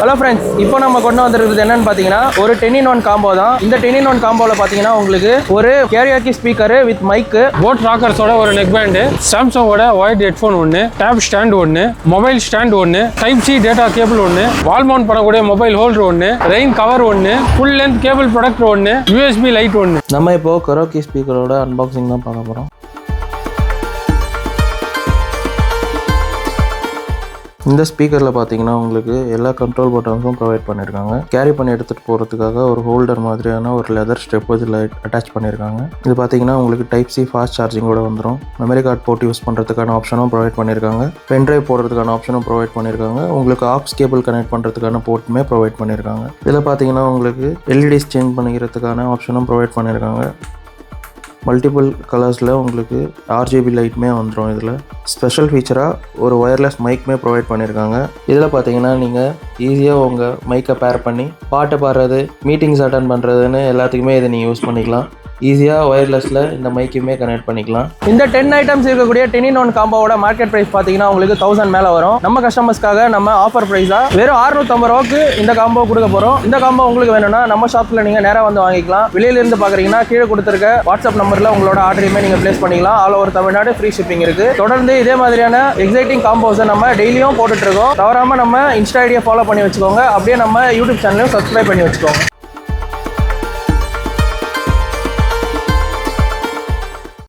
Hello friends, இப்போ நம்ம கொண்டு வந்திருக்கிறது என்னன்னு பார்த்தீங்கன்னா ஒரு 10-in-1 காம்போ தான். இந்த 10-in-1 காம்போவில் பார்த்தீங்கன்னா உங்களுக்கு ஒரு கேரியாக்கி ஸ்பீக்கர் வித் மைக்கு, போட் ராக்கர்ஸோட ஒரு நெக் பேண்டு, சாம்சங்கோட ஒயர்ட் ஹெட்ஃபோன் ஒன்று, டேப் ஸ்டாண்ட் ஒன்று, மொபைல் ஸ்டாண்ட் ஒன்று, டைப் சி டேட்டா கேபிள் ஒன்று, வால் மவுண்ட் பண்ணக்கூடிய மொபைல் ஹோல்டர் ஒன்று, ரெயின் கவர் ஒன்று, ஃபுல் லென்த் கேபிள் ப்ராடக்ட் ஒன்று, யூஎஸ்பி லைட் ஒன்று. நம்ம இப்போ கரோக்கி ஸ்பீக்கரோட அன்பாக்சிங் தான் பார்க்க போகிறோம். இந்த ஸ்பீக்கரில் பார்த்தீங்கன்னா உங்களுக்கு எல்லா கண்ட்ரோல் பட்டன்ஸும் ப்ரொவைட் பண்ணியிருக்காங்க. கேரி பண்ணி எடுத்துகிட்டு போகிறதுக்காக ஒரு ஹோல்டர் மாதிரியான ஒரு லெதர் ஸ்ட்ரிப் இதில் அட்டாச் பண்ணியிருக்காங்க. இது பார்த்தீங்கன்னா உங்களுக்கு டைப் சி ஃபாஸ்ட் சார்ஜிங்கோட வந்துடும். மெமரி கார்டு போட்டு யூஸ் பண்ணுறதுக்கான ஆப்ஷனும் ப்ரொவைட் பண்ணியிருக்காங்க. பென்ட்ரைவ் போடுறதுக்கான ஆப்ஷனும் ப்ரொவைட் பண்ணியிருக்காங்க. உங்களுக்கு ஆக்ஸ் கேபிள் கனெக்ட் பண்ணுறதுக்கான போர்ட்டுமே ப்ரொவைட் பண்ணியிருக்காங்க. இதில் பார்த்தீங்கன்னா உங்களுக்கு எல்இடிஸ் சேஞ்ச் பண்ணிக்கிறதுக்கான ஆப்ஷனும் ப்ரொவைட் பண்ணியிருக்காங்க. மல்டிபிள் கலர்ஸில் உங்களுக்கு ஆர்ஜிபி லைட்டுமே வந்துடும். இதில் ஸ்பெஷல் ஃபீச்சராக ஒரு ஒயர்லெஸ் மைக்குமே ப்ரொவைட் பண்ணியிருக்காங்க. இதில் பார்த்தீங்கன்னா நீங்கள் ஈஸியாக உங்கள் மைக்கை பேர் பண்ணி பாட்டு பாடுறது, மீட்டிங்ஸ் அட்டன் பண்ணுறதுன்னு எல்லாத்துக்குமே இதை நீங்கள் யூஸ் பண்ணிக்கலாம். ஈஸியாக ஒயர்லெஸில் இந்த மைக்குமே கனெக்ட் பண்ணிக்கலாம். இந்த 10 ஐட்டம்ஸ் இருக்கக்கூடிய 10-in-1 காம்போவோட மார்க்கெட் ப்ரைஸ் பார்த்தீங்கன்னா உங்களுக்கு 1000 மேலே வரும். நம்ம கஸ்டமர்ஸ்க்காக நம்ம ஆஃபர் ப்ரைஸாக வெறும் 650 ரூபாய்க்கு இந்த காம்போ கொடுக்க போகிறோம். இந்த காம்போ உங்களுக்கு வேணும்னா நம்ம ஷாப்பில் நீங்கள் நேராக வந்து வாங்கிக்கலாம். வெளியிலிருந்து பார்க்குறீங்கன்னா கீழே கொடுத்துருக்க வாட்ஸ்அப் நம்பரில் உங்களோட ஆர்டரையுமே நீங்கள் ப்ளேஸ் பண்ணிக்கலாம். All over Tamil Nadu free shipping இருக்குது. தொடர்ந்து இதே மாதிரியான எக்ஸைட்டிங் காம்போஸை நம்ம டெய்லியும் போட்டுட்ருக்கோம். தவறாமல் நம்ம இன்ஸ்டா ஐடியை ஃபாலோ பண்ணி வச்சுக்கோங்க. அப்படியே நம்ம யூடியூப் சேனலையும் சப்ஸ்கிரைப் பண்ணி வச்சுக்கோங்க.